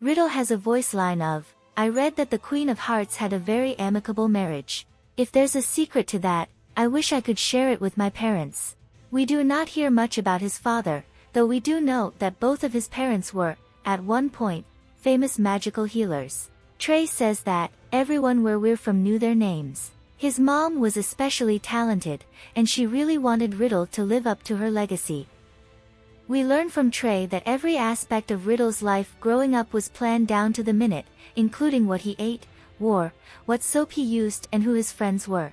Riddle has a voice line of, "I read that the Queen of Hearts had a very amicable marriage. If there's a secret to that, I wish I could share it with my parents." We do not hear much about his father, though we do know that both of his parents were, at one point, famous magical healers. Trey says that, everyone where we're from knew their names. His mom was especially talented, and she really wanted Riddle to live up to her legacy. We learn from Trey that every aspect of Riddle's life growing up was planned down to the minute, including what he ate, wore, what soap he used and who his friends were.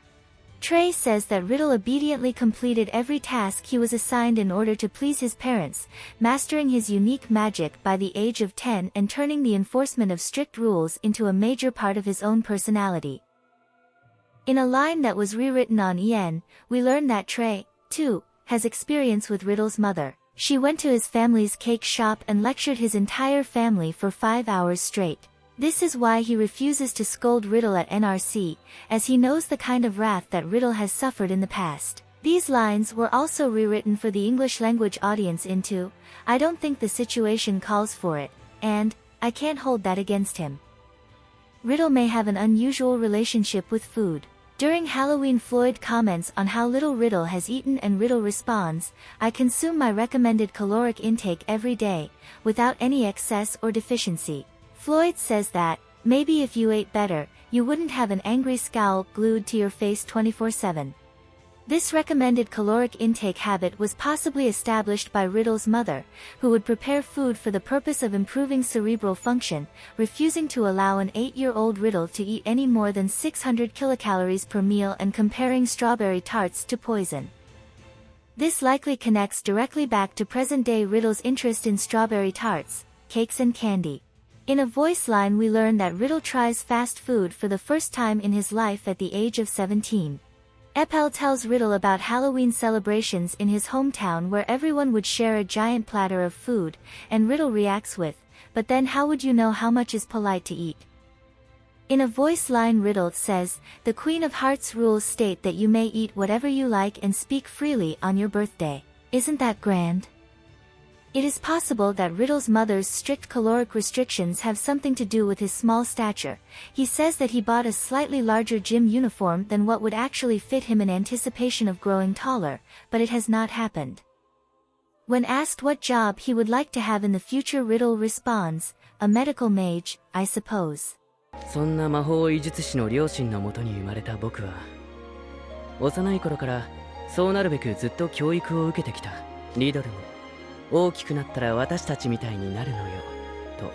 Trey says that Riddle obediently completed every task he was assigned in order to please his parents, mastering his unique magic by the age of 10 and turning the enforcement of strict rules into a major part of his own personality. In a line that was rewritten on EN, we learn that Trey, too, has experience with Riddle's mother. She went to his family's cake shop and lectured his entire family for 5 hours straight. This is why he refuses to scold Riddle at NRC, as he knows the kind of wrath that Riddle has suffered in the past. These lines were also rewritten for the English language audience into, "I don't think the situation calls for it," and, "I can't hold that against him." Riddle may have an unusual relationship with food. During Halloween, Floyd comments on how little Riddle has eaten and Riddle responds, "I consume my recommended caloric intake every day, without any excess or deficiency." Floyd says that, maybe if you ate better, you wouldn't have an angry scowl glued to your face 24/7. This recommended caloric intake habit was possibly established by Riddle's mother, who would prepare food for the purpose of improving cerebral function, refusing to allow an 8-year-old Riddle to eat any more than 600 kilocalories per meal and comparing strawberry tarts to poison. This likely connects directly back to present-day Riddle's interest in strawberry tarts, cakes and candy. In a voice line we learn that Riddle tries fast food for the first time in his life at the age of 17. Eppel tells Riddle about Halloween celebrations in his hometown where everyone would share a giant platter of food, and Riddle reacts with, "But then how would you know how much is polite to eat?" In a voice line Riddle says, "The Queen of Hearts rules state that you may eat whatever you like and speak freely on your birthday. Isn't that grand?" It is possible that Riddle's mother's strict caloric restrictions have something to do with his small stature. He says that he bought a slightly larger gym uniform than what would actually fit him in anticipation of growing taller, but it has not happened. When asked what job he would like to have in the future, Riddle responds, "A medical mage, I suppose." そんな魔法医術師の両親のもとに生まれた僕は、幼い頃からそうなるべくずっと教育を受けてきた。リドルも大きくなったら私たちみたいになるのよと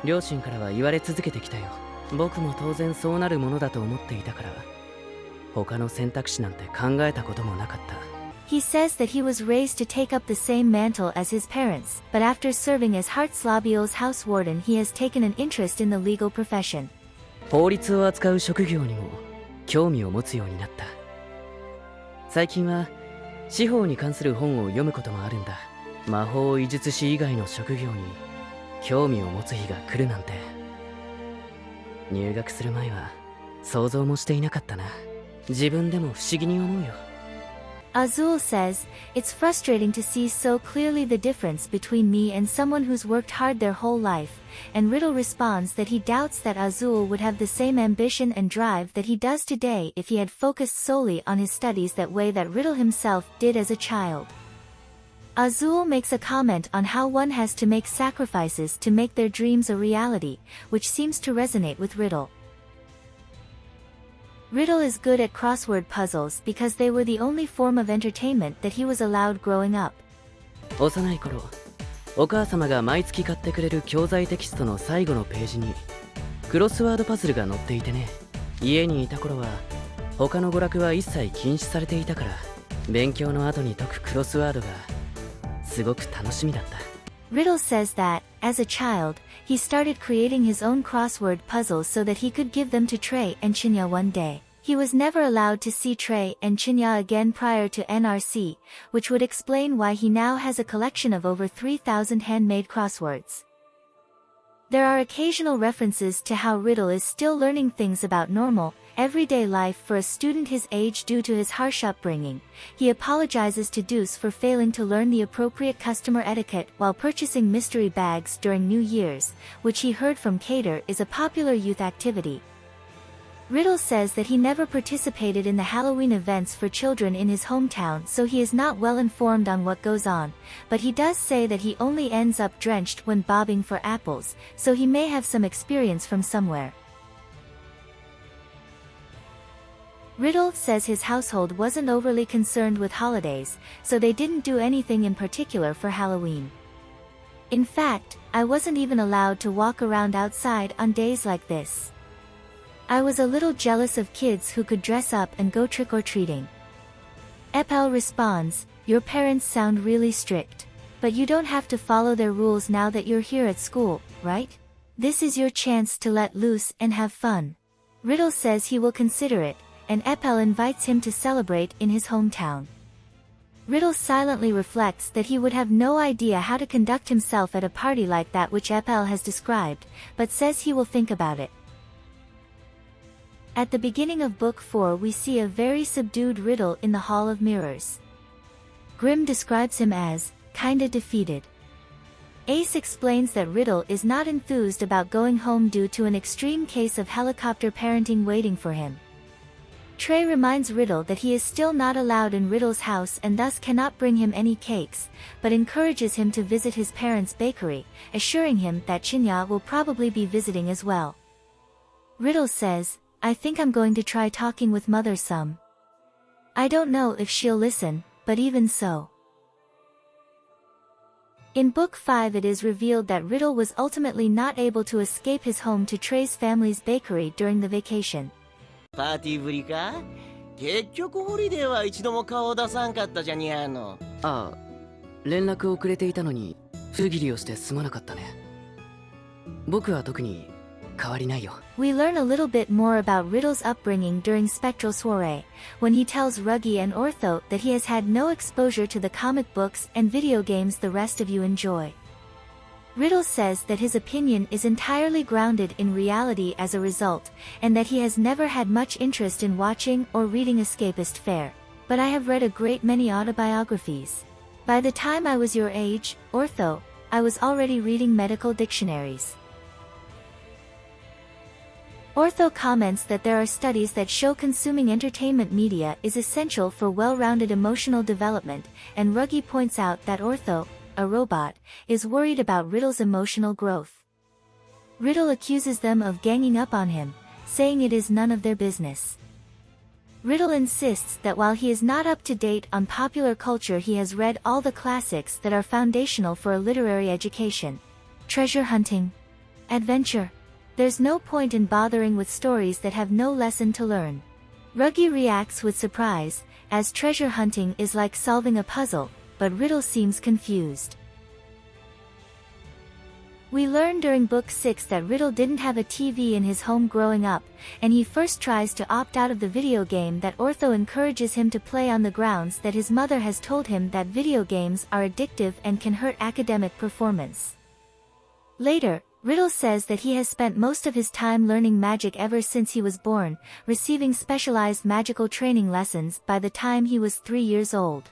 両親からは言われ続けてきたよ。僕も当然そうなるものだと思っていたから、他の選択肢なんて考えたこともなかった。He says that he was raised to take up the same mantle as his parents, but after serving as Hartslabiel's house warden he has taken an interest in the legal profession. 法律を扱う職業にも興味を持つようになった。最近は司法に関する本を読むこともあるんだ。魔法医術師以外の職業に興味を持つ日が来るなんて。入学する前は想像もしていなかったな。自分でも不思議に思うよ。Azul says, "It's frustrating to see so clearly the difference between me and someone who's worked hard their whole life," and Riddle responds that he doubts that Azul would have the same ambition and drive that he does today if he had focused solely on his studies that way that Riddle himself did as a child. Azul makes a comment on how one has to make sacrifices to make their dreams a reality, which seems to resonate with Riddle. Riddle is good at crossword puzzles because they were the only form of entertainment that he was allowed growing up. 幼い頃、お母様が毎月買ってくれる教材テキストの最後のページにクロスワードパズルが載っていてね。家にいた頃は他の娯楽は一切禁止されていたから、勉強の後に解くクロスワードがすごく楽しみだった。Riddle says that, as a child, he started creating his own crossword puzzles so that he could give them to Trey and Chinya one day. He was never allowed to see Trey and Chinya again prior to NRC, which would explain why he now has a collection of over 3,000 handmade crosswords. There are occasional references to how Riddle is still learning things about normal, everyday life for a student his age due to his harsh upbringing. He apologizes to Deuce for failing to learn the appropriate customer etiquette while purchasing mystery bags during New Year's, which he heard from Cater is a popular youth activity. Riddle says that he never participated in the Halloween events for children in his hometown, so he is not well informed on what goes on, but he does say that he only ends up drenched when bobbing for apples, so he may have some experience from somewhere. Riddle says his household wasn't overly concerned with holidays, so they didn't do anything in particular for Halloween. In fact, I wasn't even allowed to walk around outside on days like this. I was a little jealous of kids who could dress up and go trick-or-treating. Epel responds, "Your parents sound really strict. But you don't have to follow their rules now that you're here at school, right? This is your chance to let loose and have fun." Riddle says he will consider it, and Epel invites him to celebrate in his hometown. Riddle silently reflects that he would have no idea how to conduct himself at a party like that which Epel has described, but says he will think about it. At the beginning of Book 4 we see a very subdued Riddle in the Hall of Mirrors. Grimm describes him as, kinda defeated. Ace explains that Riddle is not enthused about going home due to an extreme case of helicopter parenting waiting for him. Trey reminds Riddle that he is still not allowed in Riddle's house and thus cannot bring him any cakes, but encourages him to visit his parents' bakery, assuring him that Chinya will probably be visiting as well. Riddle says, "I think I'm going to try talking with Mother some. I don't know if she'll listen, but even so." In Book 5 it is revealed that Riddle was ultimately not able to escape his home to Trey's family's bakery during the vacation. パーティーぶりか？結局ホリデーは一度も顔を出さんかったじゃにゃの。ああ、連絡をくれていたのに不義理をしてすまなかったね。僕は特に変わりないよ。We learn a little bit more about Riddle's upbringing during Spectral Soiree, when he tells Ruggy and Ortho that he has had no exposure to the comic books and video games the rest of you enjoy. Riddle says that his opinion is entirely grounded in reality as a result, and that he has never had much interest in watching or reading escapist fare. But I have read a great many autobiographies. By the time I was your age, Ortho, I was already reading medical dictionaries. Ortho comments that there are studies that show consuming entertainment media is essential for well-rounded emotional development, and Ruggy points out that Ortho, a robot, is worried about Riddle's emotional growth. Riddle accuses them of ganging up on him, saying it is none of their business. Riddle insists that while he is not up to date on popular culture, he has read all the classics that are foundational for a literary education. Treasure hunting. Adventure. There's no point in bothering with stories that have no lesson to learn. Ruggy reacts with surprise, as treasure hunting is like solving a puzzle, but Riddle seems confused. We learn during Book 6 that Riddle didn't have a TV in his home growing up, and he first tries to opt out of the video game that Ortho encourages him to play on the grounds that his mother has told him that video games are addictive and can hurt academic performance. Later, Riddle says that he has spent most of his time learning magic ever since he was born, receiving specialized magical training lessons by the time he was 3 years old.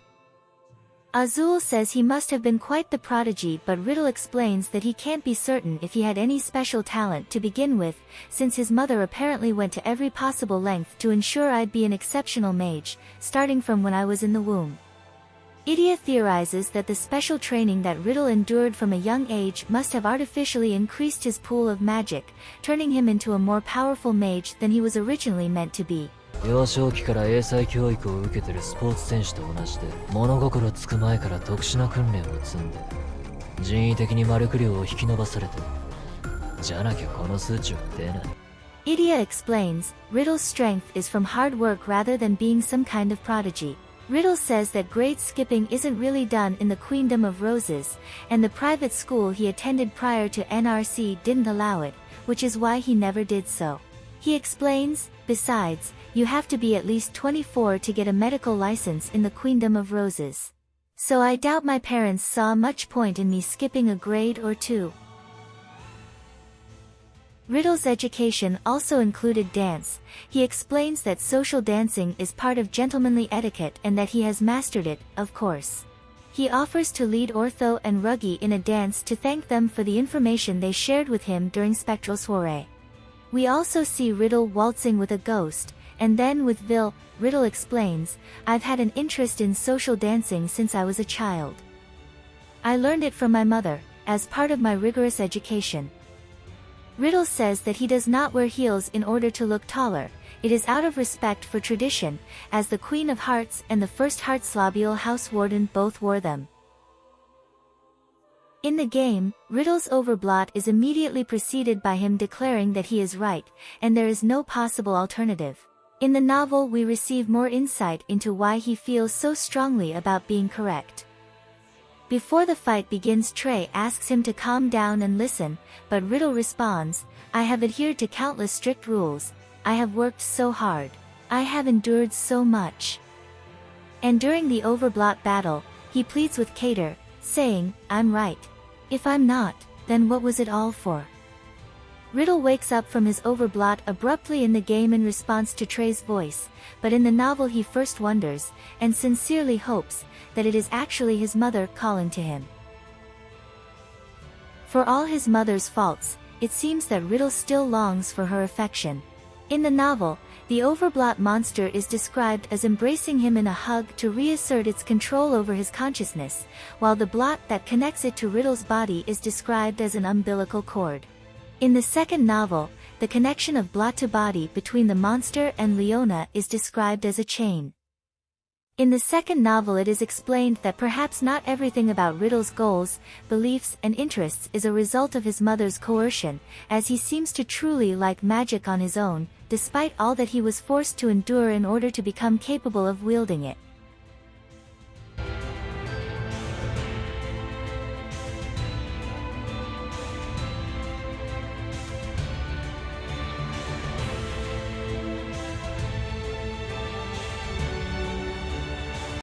Azul says he must have been quite the prodigy, but Riddle explains that he can't be certain if he had any special talent to begin with, since his mother apparently went to every possible length to ensure I'd be an exceptional mage, starting from when I was in the womb. Idia theorizes that the special training that Riddle endured from a young age must have artificially increased his pool of magic, turning him into a more powerful mage than he was originally meant to be. 幼少期から英才教育を受けてるスポーツ選手と同じで、物心つく前から特殊な訓練を積んで人為的に魔力量を引き伸ばされてる。じゃなきゃこの数値は出ない。Idia explains, Riddle's strength is from hard work rather than being some kind of prodigy. Riddle says that grade skipping isn't really done in the Queendom of Roses, and the private school he attended prior to NRC didn't allow it, which is why he never did so. He explains, besides, you have to be at least 24 to get a medical license in the Queendom of Roses. So I doubt my parents saw much point in me skipping a grade or two. Riddle's education also included dance. He explains that social dancing is part of gentlemanly etiquette and that he has mastered it, of course. He offers to lead Ortho and Ruggy in a dance to thank them for the information they shared with him during Spectral Soiree. We also see Riddle waltzing with a ghost, and then with Vil, Riddle explains, "I've had an interest in social dancing since I was a child. I learned it from my mother, as part of my rigorous education." Riddle says that he does not wear heels in order to look taller. It is out of respect for tradition, as the Queen of Hearts and the first Heartslabial House Warden both wore them. In the game, Riddle's overblot is immediately preceded by him declaring that he is right, and there is no possible alternative. In the novel we receive more insight into why he feels so strongly about being correct. Before the fight begins, Trey asks him to calm down and listen, but Riddle responds, "I have adhered to countless strict rules. I have worked so hard. I have endured so much." And during the overblot battle, he pleads with Cater, saying, "I'm right. If I'm not, then what was it all for?" Riddle wakes up from his overblot abruptly in the game in response to Trey's voice, but in the novel he first wonders, and sincerely hopes, that it is actually his mother calling to him. For all his mother's faults, it seems that Riddle still longs for her affection. In the novel, the overblot monster is described as embracing him in a hug to reassert its control over his consciousness, while the blot that connects it to Riddle's body is described as an umbilical cord. In the second novel, the connection of blot to body between the monster and Leona is described as a chain. In the second novel it is explained that perhaps not everything about Riddle's goals, beliefs and interests is a result of his mother's coercion, as he seems to truly like magic on his own, despite all that he was forced to endure in order to become capable of wielding it.